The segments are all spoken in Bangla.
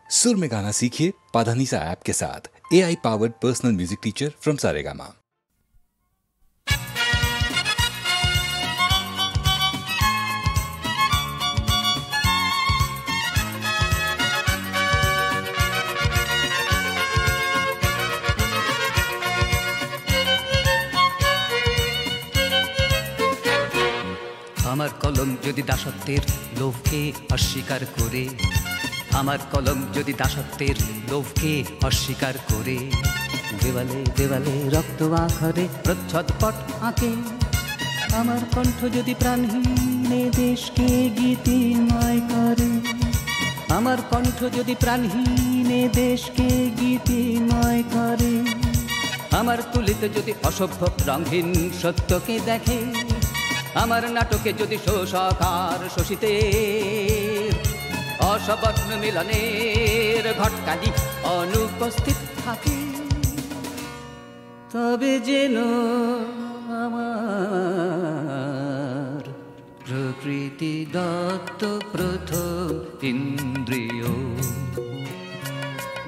सुर में गाना सीखिए पाधानीसा ऐप के साथ। AI powered personal music teacher from Saregama. আমার কলম যদি দাসত্বের লোভকে অস্বীকার করে, আমার কলম যদি দাসত্বের লোভকে অস্বীকার করে, দেওয়ালে দেওয়ালে রক্ত আখরে প্রচ্ছদপট আঁকে, আমার কণ্ঠ যদি প্রাণহীনে দেশকে গীতিময় করে, আমার কণ্ঠ যদি প্রাণহীনে দেশকে গীতিময় করে, আমার তুলিতে যদি অসভ্য রঙহীন সত্যকে দেখে, আমার নাটকে যদি শোষকার শোষিতে অসবর্ণ মিলনের ঘটকালি অনুপস্থিত থাকে, তবে যেন আমার প্রকৃতি দত্ত প্রথম ইন্দ্রিয়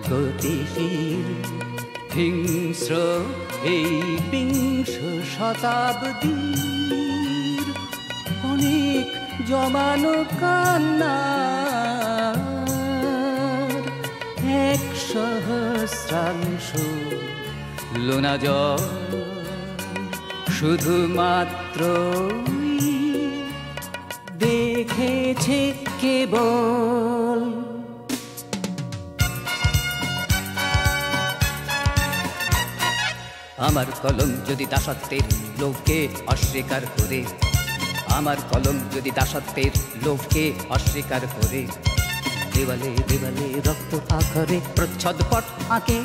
গতিশীল হিংস্র এই বিংশ শতাব্দী অনেক জমানো কান্নার এক সহস্রাংশ লোনা জল শুধুমাত্র দেখেছে কেবল। আমার কলম যদি দাসত্বের লোভকে অস্বীকার করে, আমার কলম যদি দাসত্বের লোভকে অস্বীকার করে, দেওয়ালে দেওয়ালে রক্ত আখরে প্রচ্ছদপট আঁকে,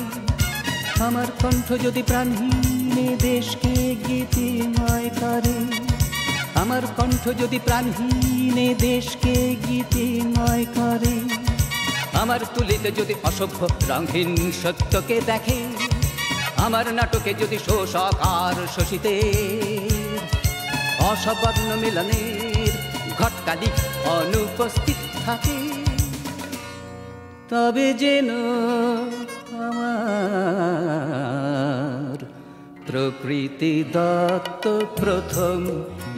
আমার কণ্ঠ যদি প্রাণহীনে দেশকে গীতিময় করে, আমার কণ্ঠ যদি প্রাণহীনে দেশকে গীতিময় করে, আমার তুলিতে যদি অসভ্য রঙহীন সত্যকে দেখে, আমার নাটকে যদি শোষকার শোষিতে অসবর্ণ মিলনের ঘটকালি অনুপস্থিত থাকে, তবে যেন আমার প্রকৃতি দত্ত প্রথম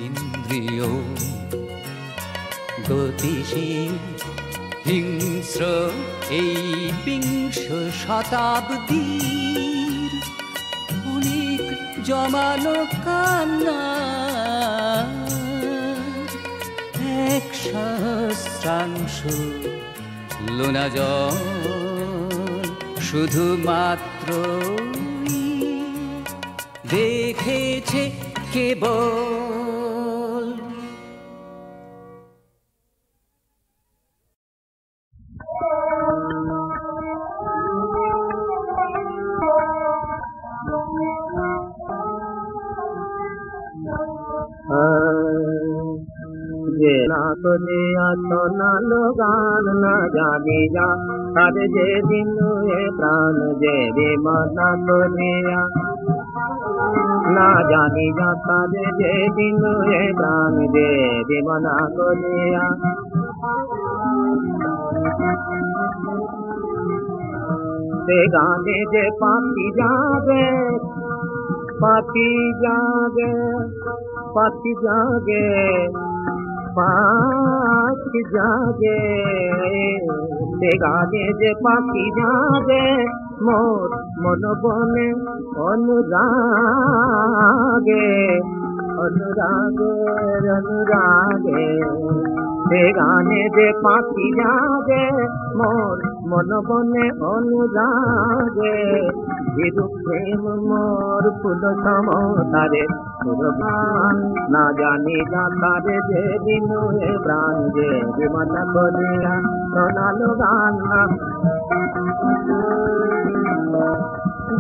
ইন্দ্রিয় গতিশীল হিংস্র এই বিংশ শতাব্দীর অনেক জমানো কান্না এক সহস্রাংশ লোনা জল শুধুমাত্র দেখেছে কেবল। যে না করে শোনালো গান না জানি যা তার যে দিন প্রাণ যে রে মানা করিয়া, না জানি যা তার যে দিন প্রাণ যে রে মানা করিয়া, সে গানে যে পাখি যাবে পাখি জাগে পাখি জাগে পাখি জাগে, সে গানে যে পাখি জাগে মোর মন বনে অনুরাগে অনুরাগে অনুরাগে, সে গানে যে পাখি জাগে মোর মন বনে অনুরাগে, বিরূপ প্রেম মোর ফুল সমতারে সুরগান, না জানি যা তারে যে দিন প্রাণ যে বিমানা করিয়া শোনালো গান,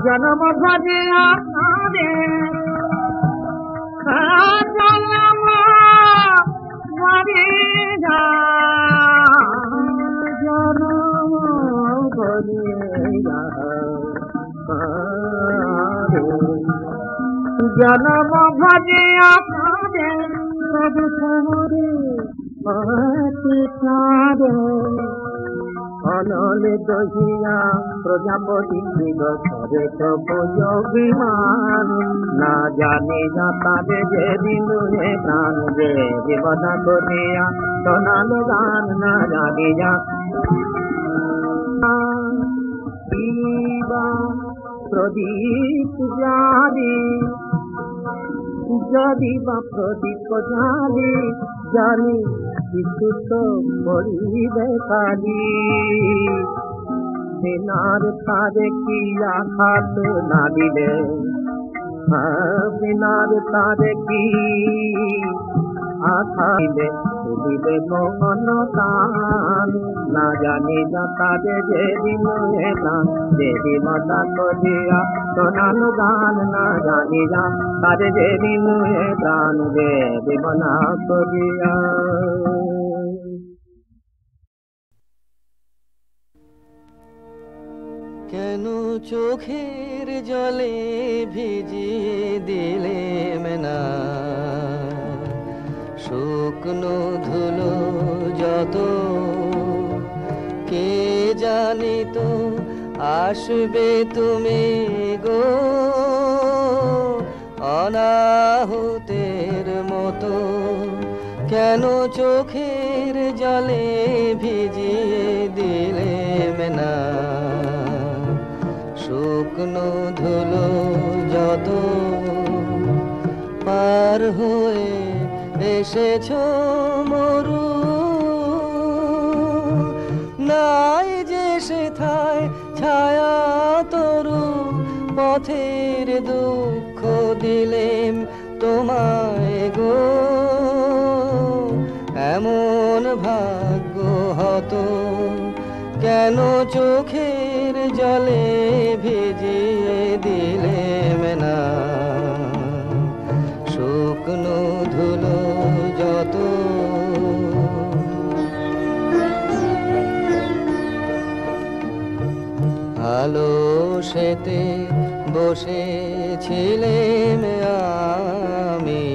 জনম ভরিয়া রে জনম ভরিয়া জনম ভরিয়া জনম ভরিয়া সব সমরে অনলে দহিয়া প্রজাপতি করে অভিমান না জানি না তাদের যেদিন প্রাণ যে বিপদা করিয়া শোনালো গান না জানি না প্রদীপ জানি যদি বা প্রদীপ জানি জানি কিছু তো পড়িবে কালি বিনার তারে কি আঘাত না দিলে বিনার তারে কি আঘাত দিলে মোহন তান না জানি না তারে যেদিন প্রাণ দেবী মাতা করিয়া শোনালো গান না জানি না তারে যেদিন প্রাণ দেবী মনা করিয়া কেন চোখের জলে ভিজিয়ে দিলে না শুকনো ধুলো যত কে জানি তো আসবে তুমি গো অনাহুতের মতো কেন চোখের জলে ভিজিয়ে দিলে না শুকনো ধুলো যত পার হয়ে এসেছ মরু নাই যে সেথায় ছায়া তরু পথের দুঃখ দিলেম তোমায় গো এমন ভাগ্য হতো কেন চোখের জলে ভিজিয়ে দিলেম না শুকনো ধুলো যত আলো সেতে বসেছিলেম আমি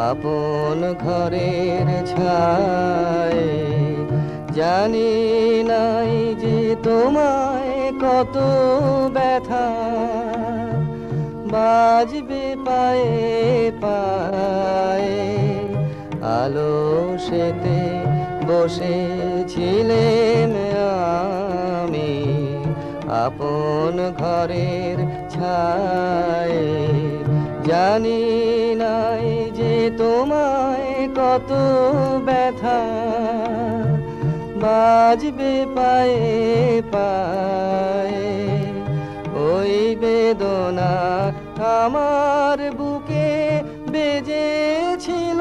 আপন ঘরের ছায় জানি নাই যে তোমায় কত ব্যথা বাজবে পায়ে পায়ে আলো সেতে বসেছিলেম আমি আপন ঘরের ছায় জানি নাই যে তোমায় কত ব্যথা বাজবে পায়ে পায়ে ওই বেদনা আমার বুকে বেজেছিল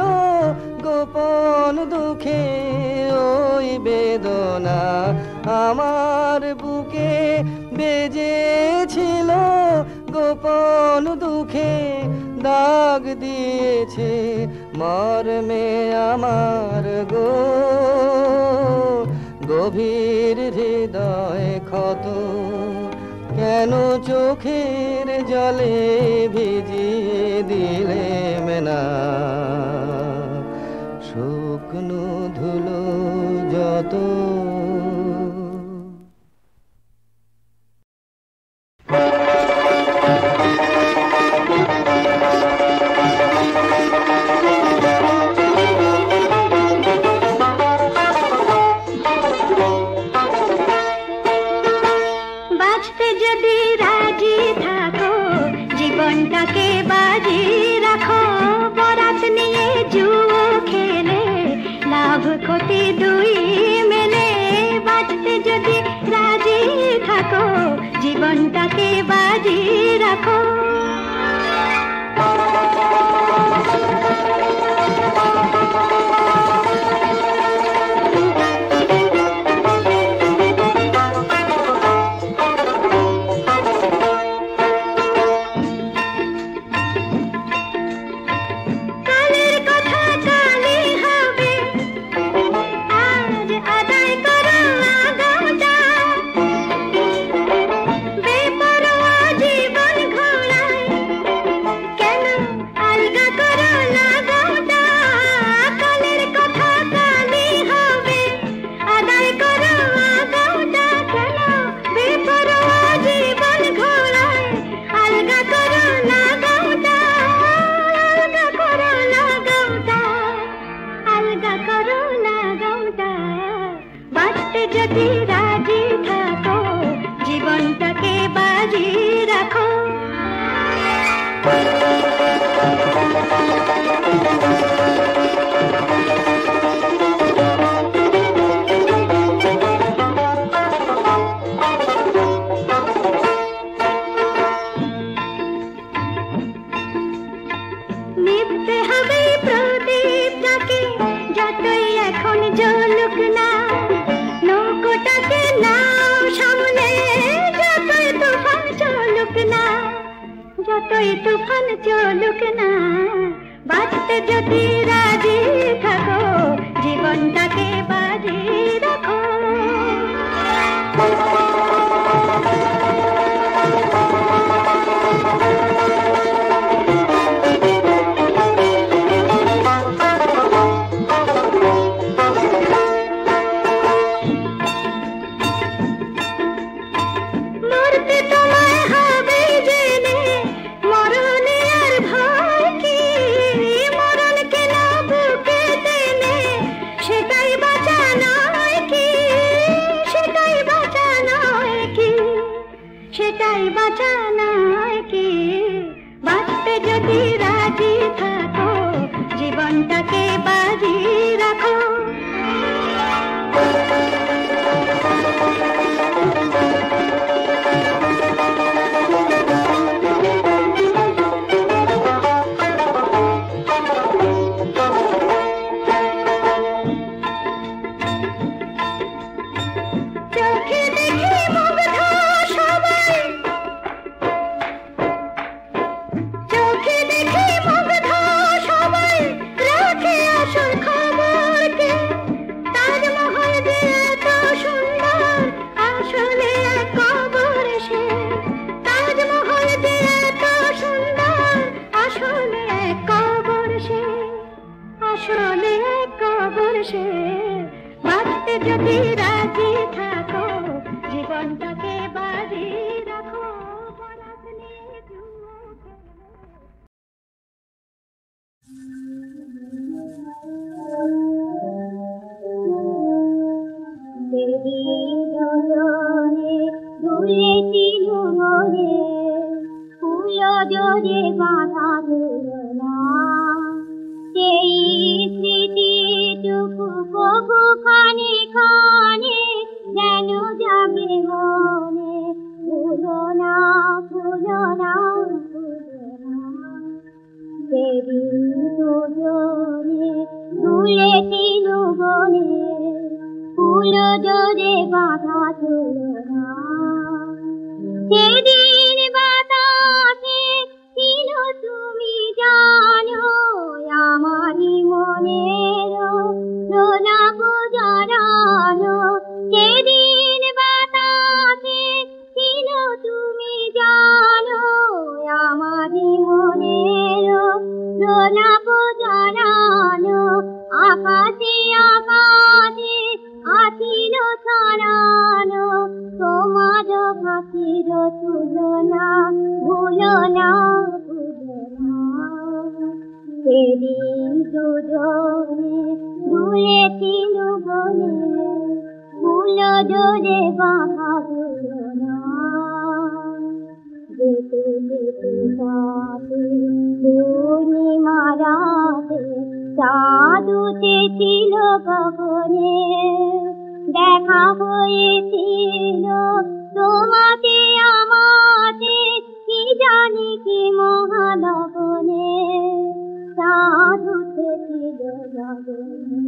গোপন দুঃখে ওই বেদনা আমার বুকে বেজেছিল গোপন দুঃখে দাগ দিয়েছে মর্মে আমার গো গভীর হৃদয় ক্ষত কেন চোখের জলে ভিজিয়ে দিলেম না শুকনো ধুলো যত জীবনটাকে বাজি রাখো বরাত নিয়ে জুয়ো খেলে লাভ ক্ষতি দুই মেলে বাঁচতে যদি রাজি থাকো জীবনটাকে বাজি রাখো রাজি থাকো, জীবনটাকে বাজি রাখো। নিভতে হবে প্রদীপটাকে, যতই এখন জ্বলুক না, নৌকোটাকে নাও সামনে, যতই তুফান চলুক না, যতই তুফান চলুক না, বাঁচতে যদি রাজি থাকো, জীবনটাকে বাজি রাখো। মরতে তোমায় হবে জেনে, মরণে আর ভয় কি, মরণকে না বুকে টেনে, সেটাই বাঁচা নয় কি, সেটাই বাঁচা নয় কি, সেটাই বাঁচা নয় কি, বাঁচতে যদি রাজি থাকো, জীবনটাকে বাজি রাখো। চোখে দেখে মুগ্ধ সবাই, চোখে দেখে মুগ্ধ সবাই, রাখে আসল খবরকে, তাজমহল যে এত সুন্দর, আসলে এক কবর সে, তাজমহল যে এত সুন্দর, আসলে এক কবর সে, আসলে এক কবর সে, বাঁচতে যদি রাজি থাকো, জীবনটাকে বাজি রাখো। বরাত নিয়ে জুয়ো দেবী দুজনে দুলেছিল মনে, ফুল জোরে বাঁধা দুলনা, সেই স্মৃতিটুকু কবু খানে খানে যেন যাবে মনে, ভুলো না ভুলো না ভুলো না। সেদিন দুজনে দুলেছিল বনে, ফুল জোরে বাঁধা দুলনা, সেদিন বাতাসে ছিল তুমি জানো, আমারই মনের প্রলাপ জানানো, সেদিন বাতাসে ছিল তুমি জানো, আমারই মনের প্রলাপ জানানো, আকাশে আকাশে আছিল ছড়ানো, তোমার ভাষির তুলনা, ভুলো না ভুলো না। সেদিন দুজনে দুলেছিল বনে, ফুল জোরে বাঁধা দুলনা, যেতে যেতে পথে পূর্ণিমা রাতে, চাঁদ উঠেছিল গগনে, দেখা হয়েছিল তোমাকে আমাকে, কি জানি কি মহালগনে, চাঁদ উঠেছিল গগনে,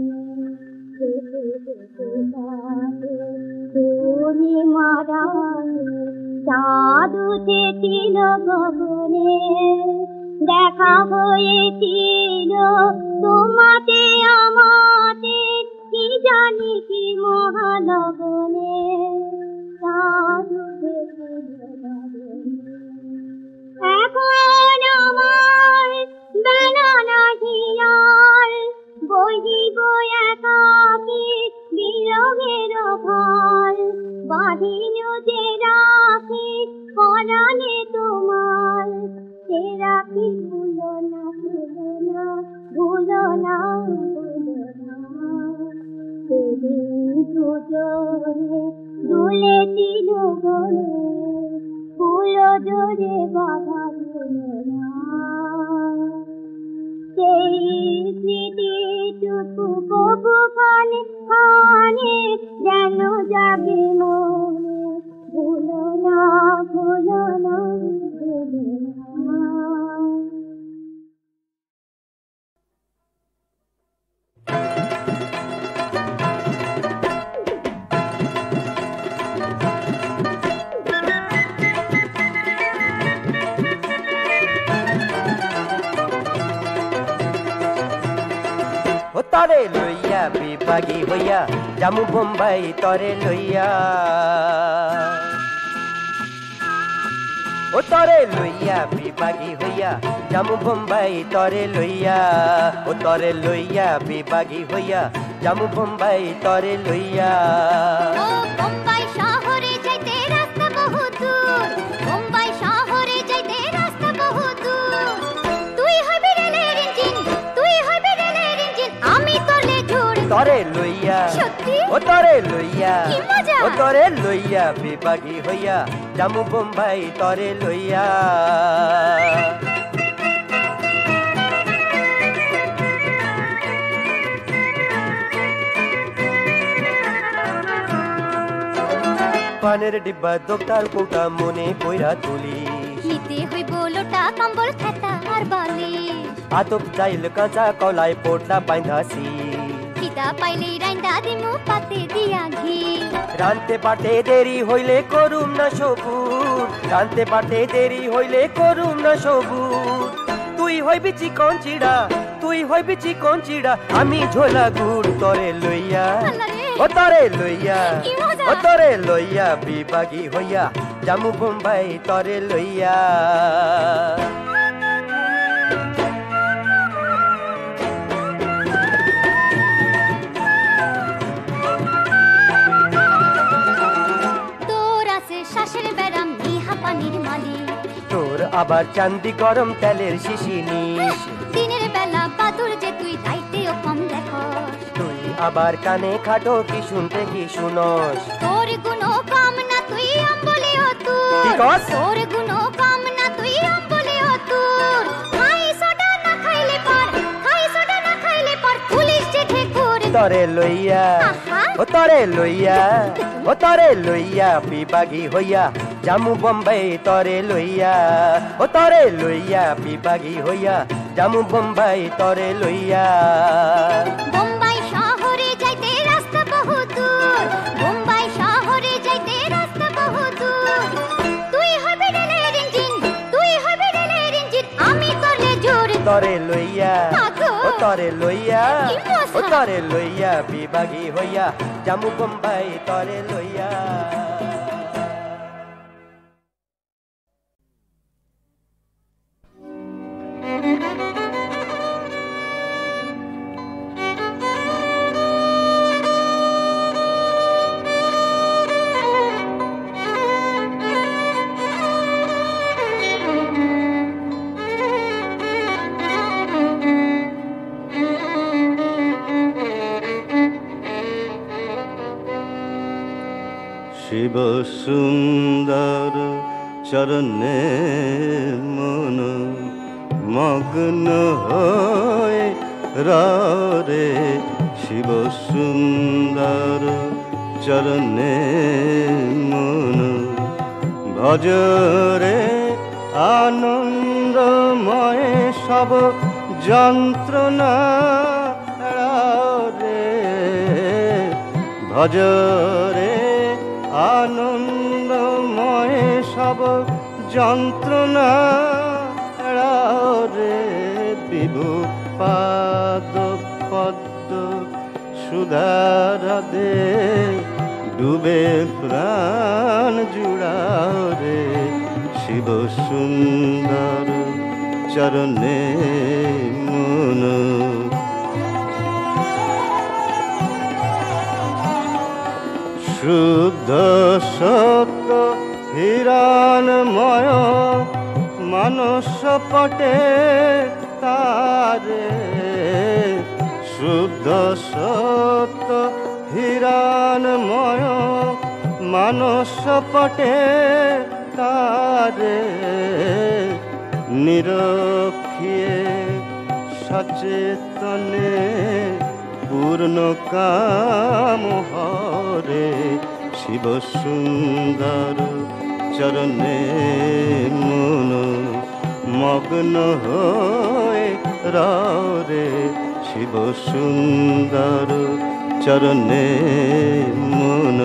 যেতে যেতে পথে পূর্ণিমা রাতে, চাঁদ উঠেছিল গগনে, দেখা হয়েছিল তোমাকে আমাকে, কি জানি কি মহালগনে, চাঁদ উঠেছিল গগনে। এখন আমার বেলা নাহি আর, বহিব একাকী বিরহের ভার, বাঁধিল যে রাখি পরাণে তোমার, সে রাখি ভুলো না ভুলো না ভুলো না ভুলো না। সেদিন দুজনে দুলে দিল গলে ফুল জোরে বাধা দিল না সেই স্মৃতিটুকু কবু খানে খানে যেন যাবে মনে ভুলো না ভুলো না ভুলো না। তরে লইয়া বিভাগী হইয়া জামু বোম্বাই তরে লইয়া ও তরে লইয়া বিভাগী হইয়া জামু বোম্বাই তরে লইয়া ও তরে লইয়া বিভাগী হইয়া জামু বোম্বাই তরে লইয়া ও বোম্বাই শহরে যাইতে রাস্তা বহু দূর বোম্বাই শহরে যাইতে রাস্তা বহু দূর তুই হবি রেলের ইঞ্জিন তুই হবি রেলের ইঞ্জিন আমি তোলে ঝুড় তরে লইয়া সত্যি ও তরে লইয়া কি মজা ও তরে লইয়া বিভাগী হইয়া জামু বোম্বাই তরে লইয়া পানের ডিব্বা দোক্তার কোটা মনে কইরা তুলি নিতে হইব লোটা কম্বল খাতা আর বালিশ আতপ চাইল কাঁচা কলায় পোটলা বাইন্ধাছি খিদা পাইলে রাইন্দা দিমু পাতে দিয়া ঘি রানতে পাটে দেরি হইলে করুম না সবুর রানতে পাটে দেরি হইলে করুম না সবুর তুই হইবি চিকন চিড়া তুই হইবি চিকন চিড়া আমি ঝোলা গুড় তরে লইয়া ও তরে লইয়া ও তরে লইয়া বিভাগী হইয়া জামু বোম্বাই তরে লইয়া তোর আছে শ্বাসের ব্যারাম নিহা পানির মালি তোর আবার চান্দি গরম তেলের শিশি নিস দিনের বেলা বাদুর যে তুই দাইতেও কম দেখস তুই আবার কানে খাটো কি শুনতে কি শুনস তোর গুনো কম না তুই অম্বলিও কি তুর কস? তোর গুনো কম না তুই অম্বলিও তুর খাই সোডা না খাইলে পর পুলিশ যে ঠেকুর তরে লইয়া আহা। ও তরে লইয়া ও তরে লইয়া বিভাগী হইয়া জামু বোম্বাই তরে লইয়া ও তরে লইয়া বিভাগী হইয়া জামু বোম্বাই তরে লইয়া বোম্বাই শহরে যাইতে রাস্তা বহু দূর বোম্বাই শহরে যাইতে রাস্তা বহু দূর তুই হবি রেলের ইঞ্জিন আমি তোলে জোর তরে লইয়া আগো। ও তরে লইয়া কি মজা। ও তরে লইয়া বিভাগী হইয়া জামু বোম্বাই তরে লইয়া শিব সুন্দর চরণে মন মগ্ন হয়ে রে শিব সুন্দর চরণে মন ভজরে আনন্দময় সব যন্ত্রণা রে ভজরে আনন্দময় সব যন্ত্রণা রে বিভু পাদ পদ্ম সুধারাধে ডুবে প্রাণ জুড়াও রে শিব সুন্দর চরণে মন শুদ্ধ সত্য হিরণময় মানস পটে তারে শুদ্ধ সত্য হিরণময় মানস পটে তারে নিরক্ষিয়ে সচেতনে পূর্ণ কাম হরে শিব সুন্দর চরণে মন মগ্ন হয়ে রে শিব সুন্দর চরণে মন।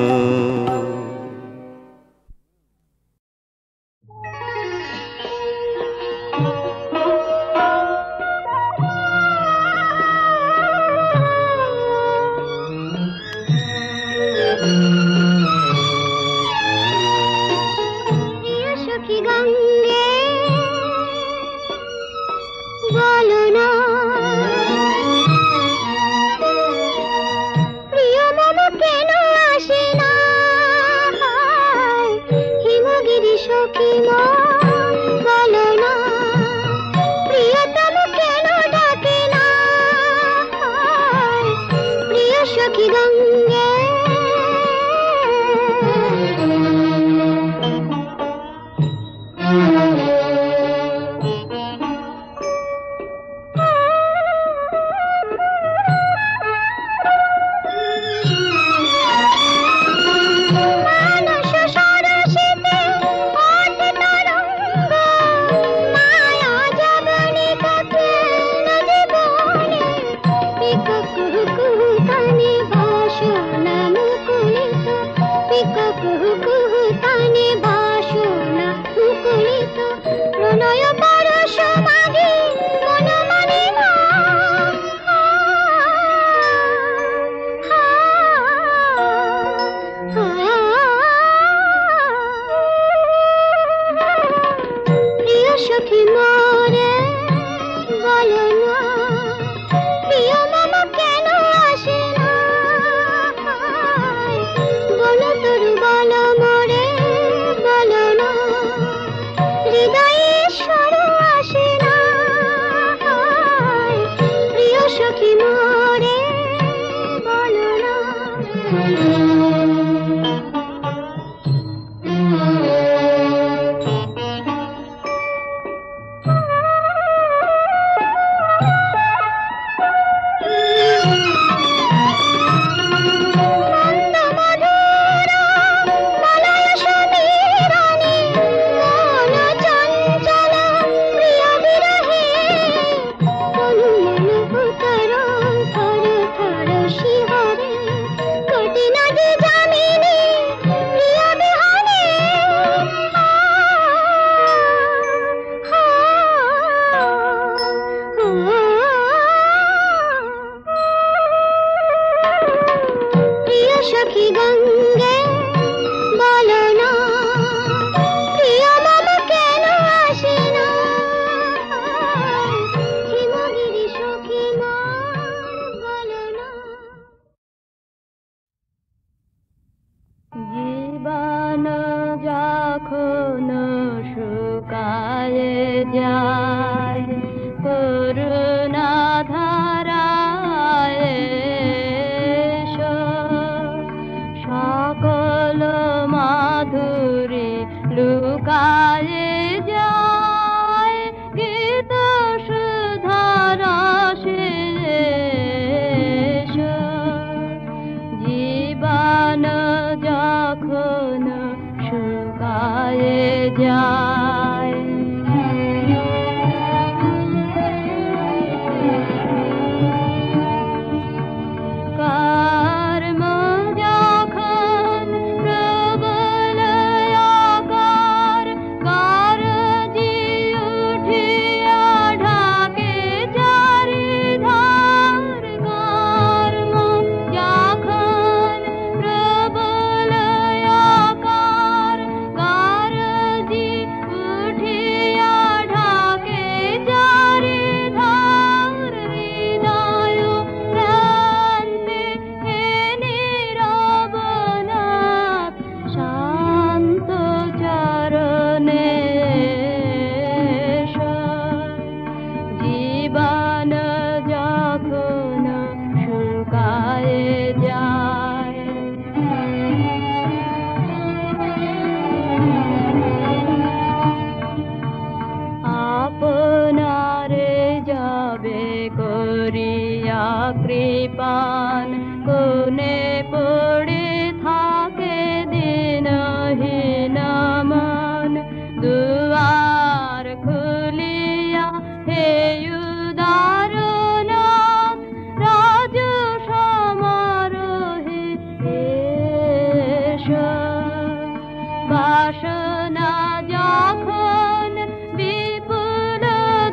বাসনা যখন বিপুল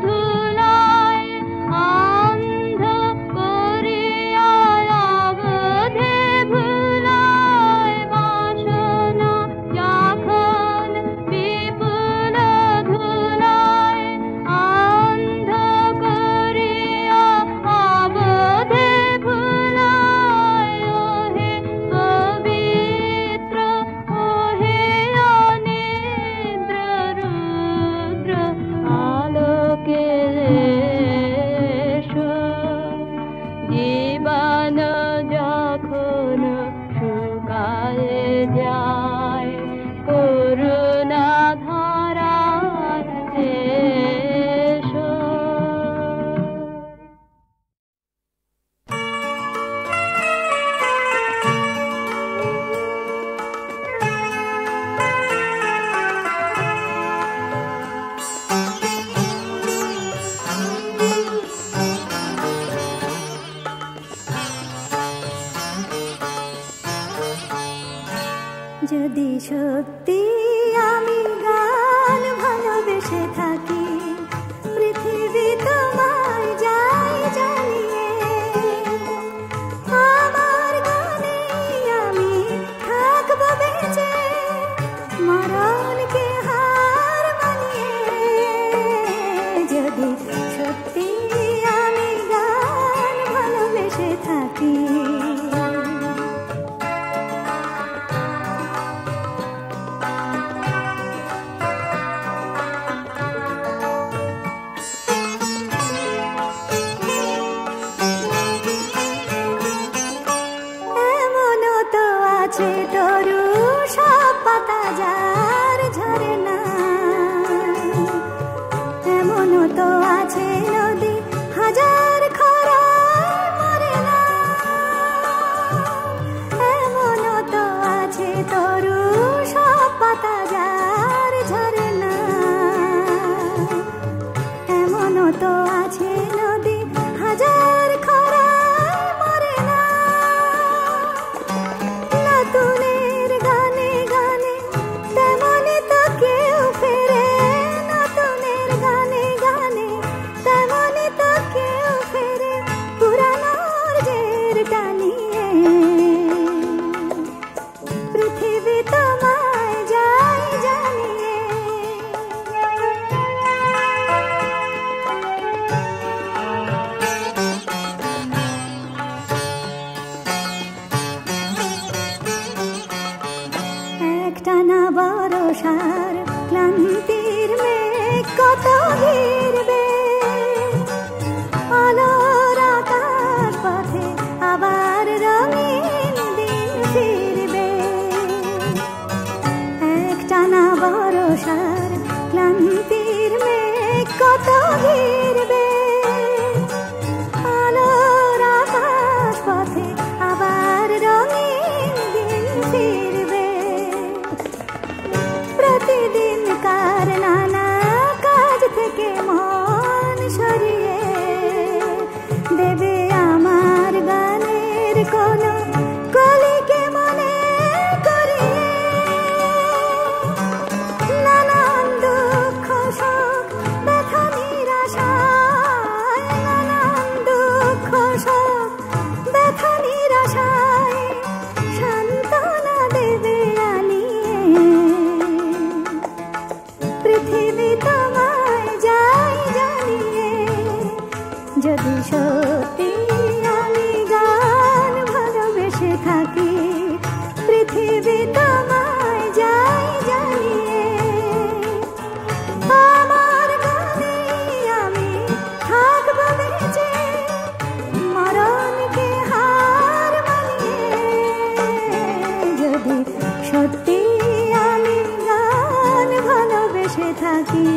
ধুলায় অন্ধ করিয়া অবধে ভুলায়, বাসনা যখন বিপুল ধুলায় অন্ধ করিয়া অবধে ভুলায়, ওহে পবিত্র ওহে অনিদ্র রুদ্র আলোকে এসো, জীবন যখন শুকায়ে যায় করুণা ধারায় এসো। যদি সত্যি আমি গান ভালোবেসে থাকি, পৃথিবী তোমায় যাই জানিয়ে, আমার গানে আমি থাকবো বেঁচে মরণকে হার মানিয়ে। যদি সত্যি আমি গান ভালোবেসে থাকি, তরু সব পাতা যার ঝরে না, এমনও তো আছে নদী হাজার খরায় মরে না, এমনও তো আছে তরু সব পাতা যার ঝরে না, এমনও তো আছে নদী হাজার খরায় মরে না। নতুনের গানে গানে তেমনি তো কেউ ফেরে, নতুনের গানে গানে তেমনি তো কেউ ফেরে পুরানোর জের টানিয়ে। পৃথিবী তোমায় যাই জানিয়ে, একটানা বরষার ক্লান্তির মেঘ কত ঘিরবে, আলোর আকাশ পথে আবার রঙিন দিন ফিরবে। একটানা বরষার ক্লান্তির মেঘ কত ঘিরবে, আলোর আকাশ পথে আবার রঙিন দিন ফিরবে। প্রতিদিন কার নানা কাজ থেকে মন সরিয়ে দেবে আমার গানের কোনো কলিকে মনে করিয়ে। নানান দুঃখ শোক ব্যথা নিরাশায়, নানান দুঃখ শোক ব্যথা নিরাশায় সান্ত্বনা দেবে আনিয়ে। পৃথিবী তোমায় যাই জানিয়ে, যদি সত্যি আমি গান ভালোবেসে থাকি, পৃথিবী তোমায় যাই জানিয়ে, আমার গানে আমি থাকবো বেঁচে মরণকে হার মানিয়ে। যদি সত্যি আমি গান ভালোবেসে থাকি,